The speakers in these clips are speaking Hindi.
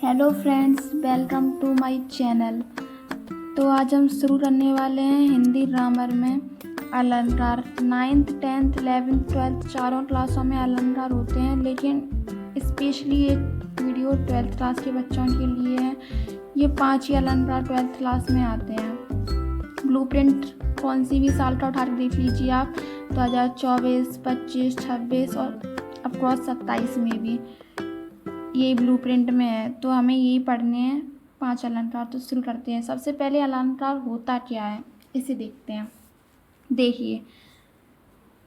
Hello friends, welcome to my channel. तो आज हम शुरू करने वाले हैं हिंदी ग्रामर में अलंकार। 9th 10th 11th 12th चारों क्लासों में अलंकार होते हैं, लेकिन स्पेशली एक वीडियो 12th क्लास के बच्चों के लिए है। ये 5 ही अलंकार 12th क्लास में आते हैं। ब्लूप्रिंट कौन सी भी साल का उठा के देख लीजिए आप, 2024, 25, 26 और अफकोर्स 27 में भी ये ब्लूप्रिंट में है। तो हमें यही पढ़ने हैं 5 अलंकार। तो शुरू करते हैं। सबसे पहले अलंकार होता क्या है इसे देखते हैं। देखिए,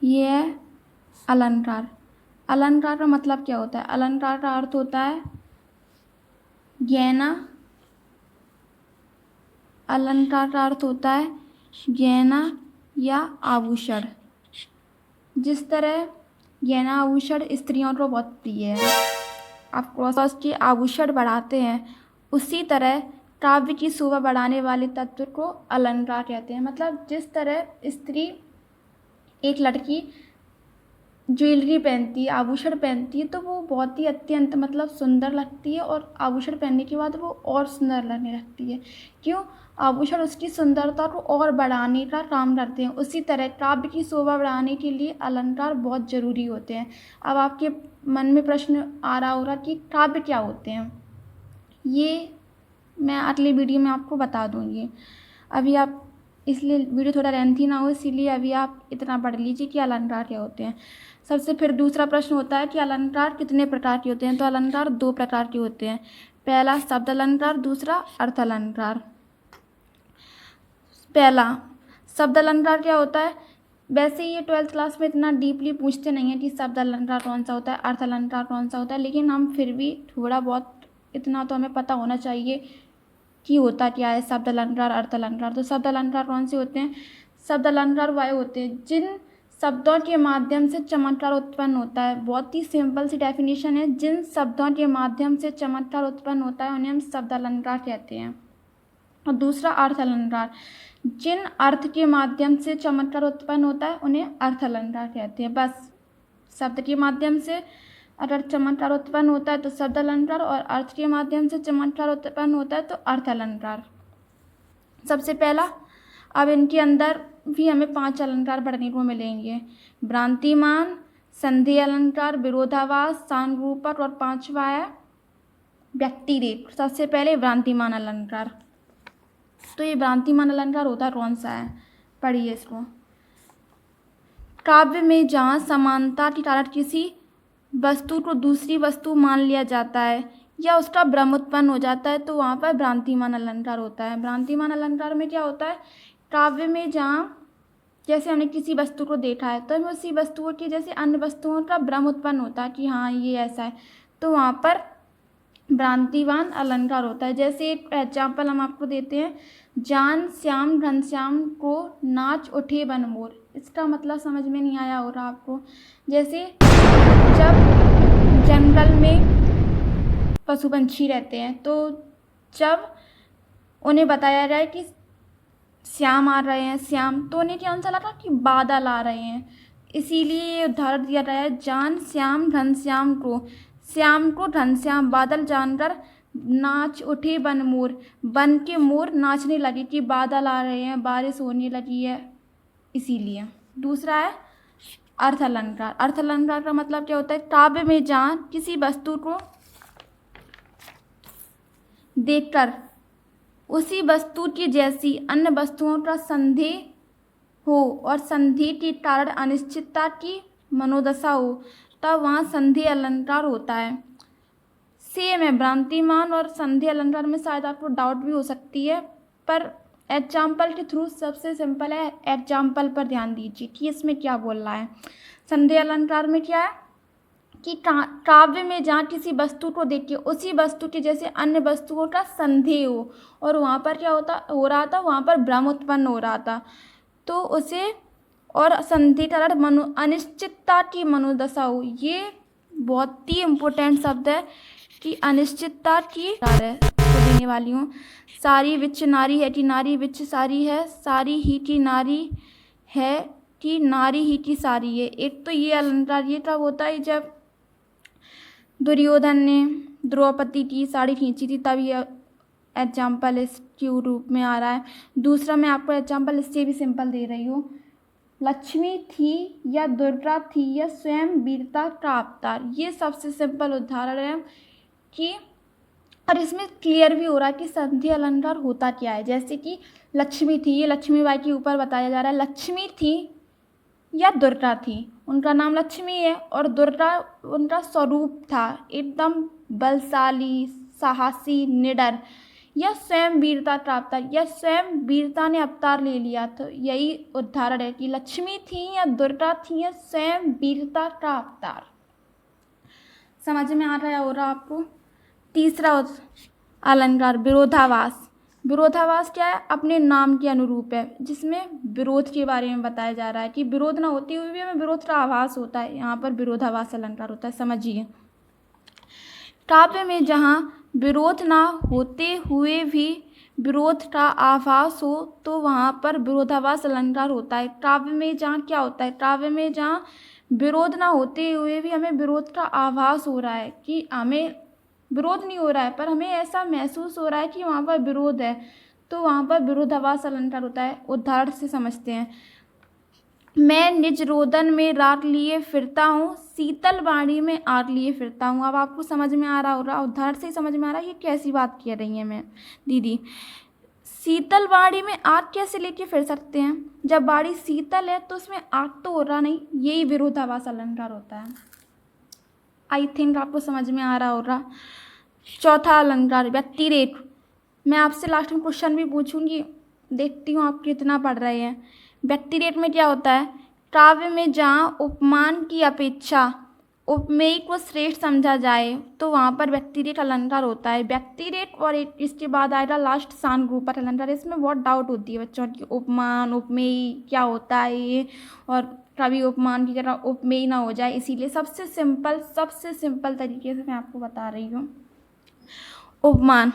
ये है अलंकार। अलंकार का मतलब क्या होता है? अलंकार का अर्थ होता है गहना। अलंकार का अर्थ होता है गहना या आभूषण। जिस तरह गहना आभूषण स्त्रियों को बहुत प्रिय है, ऑफकोर्स के आभूषण बढ़ाते हैं, उसी तरह काव्य की शोभा बढ़ाने वाले तत्व को अलंकार कहते हैं। मतलब जिस तरह स्त्री, एक लड़की ज्वेलरी पहनती है, आभूषण पहनती है, तो वो बहुत ही अत्यंत मतलब सुंदर लगती है, और आभूषण पहनने के बाद वो और सुंदर लगने लगती है। क्यों? आभूषण उसकी सुंदरता को और बढ़ाने का काम करते हैं। उसी तरह काव्य की शोभा बढ़ाने के लिए अलंकार बहुत ज़रूरी होते हैं। अब आपके मन में प्रश्न आ रहा होगा कि काव्य क्या होते हैं। ये मैं अगले वीडियो में आपको बता दूँगी। अभी आप, इसलिए वीडियो थोड़ा लेंथी ना हो, इसीलिए अभी आप इतना पढ़ लीजिए कि अलंकार क्या होते हैं। सबसे फिर दूसरा प्रश्न होता है कि अलंकार कितने प्रकार के होते हैं। तो अलंकार 2 प्रकार के होते हैं। पहला शब्द अलंकार, दूसरा अर्थ अलंकार। पहला शब्द अलंकार क्या होता है? वैसे ये 12th क्लास में इतना डीपली पूछते नहीं है कि शब्द अलंकार कौन सा होता है, अर्थ अलंकार कौन सा होता है, लेकिन हम फिर भी थोड़ा बहुत इतना तो हमें पता होना चाहिए कि होता क्या है शब्द अलंकार, अर्थ अलंकार। तो शब्द अलंकार कौन से होते हैं? शब्द अलंकार वह होते हैं जिन शब्दों के माध्यम से चमत्कार उत्पन्न होता है। बहुत ही सिंपल सी डेफिनेशन है। जिन शब्दों के माध्यम से चमत्कार उत्पन्न होता है उन्हें हम शब्द अलंकार कहते हैं। और दूसरा अर्थ अलंकार, जिन अर्थ के माध्यम से चमत्कार उत्पन्न होता है उन्हें अर्थ अलंकार कहते हैं। बस शब्द के माध्यम से अगर चमत्कार उत्पन्न होता है तो शब्द अलंकार, और अर्थ के माध्यम से चमत्कार उत्पन्न होता है तो अर्थ अलंकार। सबसे पहला, अब इनके अंदर भी हमें 5 अलंकार पढ़ने को मिलेंगे। भ्रांतिमान, संधि अलंकार, विरोधाभास, सानुरूपक, और 5वां है व्यक्तिरेख। सबसे पहले भ्रांतिमान अलंकार। तो ये भ्रांतिमान अलंकार होता कौन सा है? पढ़िए इसको। काव्य में जहाँ समानता के कारण किसी वस्तु को दूसरी वस्तु मान लिया जाता है या उसका भ्रम उत्पन्न हो जाता है तो वहाँ पर भ्रांतिमान अलंकार होता है। भ्रांतिमान अलंकार में क्या होता है? काव्य में जहाँ जैसे हमने किसी वस्तु को देखा है तो हमें उसी वस्तुओं के जैसे अन्य वस्तुओं का भ्रम उत्पन्न होता है कि हाँ ये ऐसा है, तो वहाँ पर भ्रांतिमान अलंकार होता है। जैसे एक एग्जाम्पल हम आपको देते हैं, जान श्याम घनश्याम को नाच उठे वन मोर। इसका मतलब समझ में नहीं आया होगा आपको। जैसे जब जंगल में पशु पंछी रहते हैं तो जब उन्हें बताया जाए कि श्याम आ रहे हैं, श्याम, तो उन्हें क्या आंसर लगा कि बादल आ रहे हैं। इसीलिए ये उदाहरण दिया गया है, जान श्याम घनश्याम को, श्याम को घनश्याम बादल जानकर नाच उठे वन मोर, वन के मोर नाचने लगे कि बादल आ रहे हैं, बारिश होने लगी है, इसीलिए। दूसरा है अर्थ अलंकार। अर्थ अलंकार का मतलब क्या होता है? काव्य में जहाँ किसी वस्तु को देखकर उसी वस्तु की जैसी अन्य वस्तुओं का संदेह हो और संदेह के कारण अनिश्चितता की मनोदशा हो तब वहाँ संधि अलंकार होता है। सेम है, भ्रांतिमान और संधि अलंकार में शायद आपको डाउट भी हो सकती है, पर एग्जाम्पल के थ्रू सबसे सिंपल है। एग्जाम्पल पर ध्यान दीजिए कि इसमें क्या बोल रहा है। संधि अलंकार में क्या है कि काव्य में जहाँ किसी वस्तु को देख के उसी वस्तु के जैसे अन्य वस्तुओं का संदेह हो, और वहाँ पर क्या हो रहा था? वहाँ पर भ्रम उत्पन्न हो रहा था, तो उसे, और संधि कारण अनिश्चितता की मनोदशा हो। ये बहुत ही इम्पोर्टेंट शब्द है कि अनिश्चितता की तो देने वाली हूँ। सारी विच नारी है कि नारी विच सारी है, सारी ही की नारी है कि नारी ही की सारी है। एक तो ये अलंकार ये कब होता है? जब दुर्योधन ने द्रौपदी की साड़ी खींची थी, तब ये एग्जाम्पल इसके रूप में आ रहा है। दूसरा मैं आपको एग्जाम्पल इससे भी सिंपल दे रही हूँ, लक्ष्मी थी या दुर्गा थी या स्वयं वीरता का अवतार। ये सबसे सिंपल उदाहरण है कि, और इसमें क्लियर भी हो रहा है कि संधि अलंकार होता क्या है। जैसे कि लक्ष्मी थी, ये लक्ष्मीबाई के ऊपर बताया जा रहा है, लक्ष्मी थी या दुर्गा थी, उनका नाम लक्ष्मी है और दुर्गा उनका स्वरूप था, एकदम बलशाली, साहसी, निडर, या स्वयं वीरता का अवतार, या स्वयं वीरता ने अवतार ले लिया। तो यही उदाहरण है कि लक्ष्मी थी या दुर्गा थी या स्वयं वीरता का अवतार। समझ में आ रहा हो रहा आपको। तीसरा अलंकार विरोधाभास। विरोधाभास क्या है? अपने नाम के अनुरूप है, जिसमें विरोध के बारे में बताया जा रहा है कि विरोध ना होते हुए भी हमें विरोध का आभास होता है, यहाँ पर विरोधाभास अलंकार होता है। समझिए, काव्य में जहाँ विरोध ना होते हुए भी विरोध का आभास हो तो वहाँ पर विरोधाभास अलंकार होता है। काव्य में जहाँ क्या होता है, काव्य में जहाँ विरोध ना होते हुए भी हमें विरोध का आभास हो रहा है कि हमें विरोध नहीं हो रहा है पर हमें ऐसा महसूस हो रहा है कि वहाँ पर विरोध है, तो वहाँ पर विरोधाभास अलंकार होता है। उदाहरण से समझते हैं, मैं निज रोदन में राग लिए फिरता हूँ, शीतल वाणी में आग लिए फिरता हूँ। अब आपको समझ में आ रहा होगा, उदाहरण से ही समझ में आ रहा है ये कैसी बात कह रही हैं मैं दीदी। शीतल वाणी में आग कैसे लेके फिर सकते हैं? जब वाणी शीतल है तो उसमें आग तो हो रहा नहीं, यही विरोधाभास अलंकार होता है। आई थिंक आपको समझ में आ रहा होगा। चौथा अलंकार व्यतिरेक। मैं आपसे लास्ट में क्वेश्चन भी पूछूंगी, देखती हूँ आप कितना पढ़ रहे हैं। व्यतिरेक में क्या होता है? काव्य में जहाँ उपमान की अपेक्षा उपमेय को श्रेष्ठ समझा जाए तो वहाँ पर व्यतिरेक अलंकार होता है। व्यतिरेक और इसके बाद आएगा लास्ट सानुरूपक अलंकार। इसमें बहुत डाउट होती है बच्चों की, उपमान उपमेय क्या होता है ये, और कभी उपमान की जगह उपमेय ना हो जाए, इसीलिए सबसे सिंपल तरीके से मैं आपको बता रही हूँ। उपमान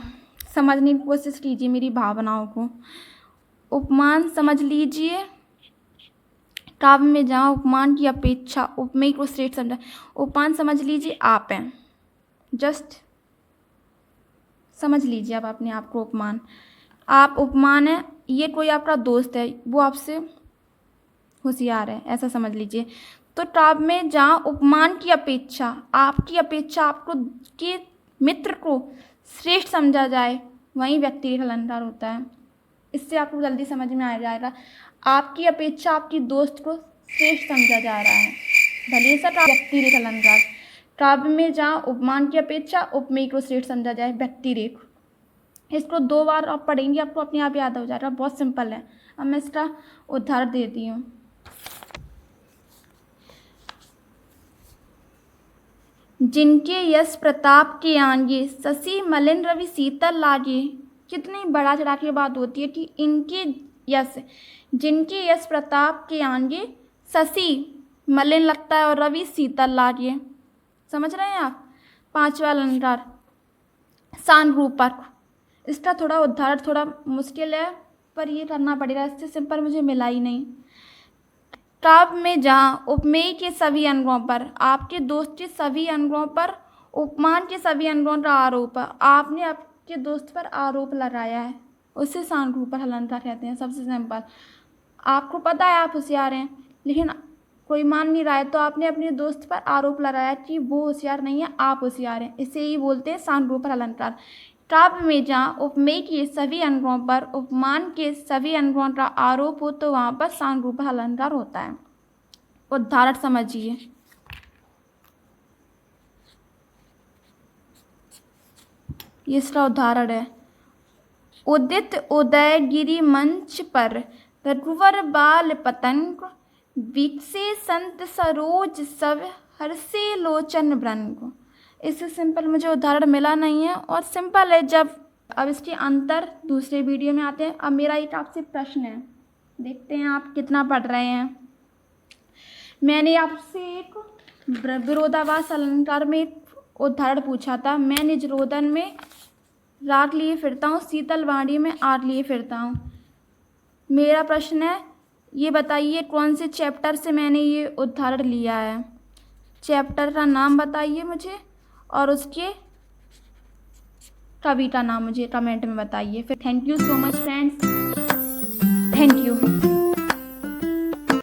समझने की कोशिश कीजिए मेरी भावनाओं को। उपमान समझ लीजिए, काव्य में जहाँ उपमान की अपेक्षा उपमेय को श्रेष्ठ समझा। उपमान समझ लीजिए आप हैं, जस्ट समझ लीजिए आप अपने आप को। उपमान, आप उपमान है, ये कोई आपका दोस्त है, वो आपसे होशियार है, ऐसा समझ लीजिए। तो काव्य में जहाँ उपमान की अपेक्षा आपको के मित्र को श्रेष्ठ समझा जाए, वहीं व्यतिरेक अलंकार होता है। इससे आपको जल्दी समझ में आ जाएगा। आपकी अपेक्षा आपकी दोस्त को श्रेष्ठ समझा जा रहा है, भले सा व्यतिरेक अलंकार। काव्य में जहाँ उपमान की अपेक्षा उपमेय को श्रेष्ठ समझा जाए, व्यतिरेक। इसको 2 बार आप पढ़ेंगे, आपको अपने आप याद हो जाएगा, बहुत सिंपल है। अब मैं इसका उदाहरण देती हूँ। जिनके यश प्रताप के आगे शशि मलिन रवि शीतल लागे। कितनी बड़ा चढ़ा के बात होती है कि जिनके यश प्रताप के आगे शशि मलिन लगता है और रवि शीतल लागे। समझ रहे हैं आप? 5वां अलंकार सानुरूपक। इसका थोड़ा उदाहरण थोड़ा मुश्किल है पर ये करना पड़ेगा, इससे सिंपल मुझे मिला ही नहीं। काव्य में जहाँ उपमेय के सभी अंगों पर, आपके दोस्त के सभी अंगों पर उपमान के सभी अंगों का आरोप है, आपने आपके दोस्त पर आरोप लगाया है, उसे सानुरूपक अलंकार कहते हैं। सबसे सिंपल, आपको पता है आप होशियार हैं लेकिन कोई मान नहीं रहा है, तो आपने अपने दोस्त पर आरोप लगाया कि वो होशियार नहीं है, आप होशियार हैं, इसे ही बोलते हैं सानुरूपक अलंकार। काव्य में जहाँ उपमेय के सभी अंगों पर उपमान के सभी अंगों का आरोप हो तो वहाँ पर सानुरूपक अलंकार होता है। उदाहरण समझिए, ये इसका उदाहरण है। उदित उदयगिरि मंच पर रघुवर बाल पतंग, विकसे संत सरोज सब हर्षे लोचन भृंग। इससे सिंपल मुझे उदाहरण मिला नहीं है और सिंपल है। जब अब इसके अंतर दूसरे वीडियो में आते हैं। अब मेरा एक आपसे प्रश्न है, देखते हैं आप कितना पढ़ रहे हैं। मैंने आपसे एक विरोधाभास अलंकार में एक उदाहरण पूछा था, मैं निज रोदन में राग लिए फिरता हूँ, शीतल वाणी में आग लिए फिरता हूँ। मेरा प्रश्न है, ये बताइए कौन से चैप्टर से मैंने ये उदाहरण लिया है। चैप्टर का नाम बताइए मुझे और उसके कविता नाम मुझे कमेंट में बताइए। फिर thank you so much friends.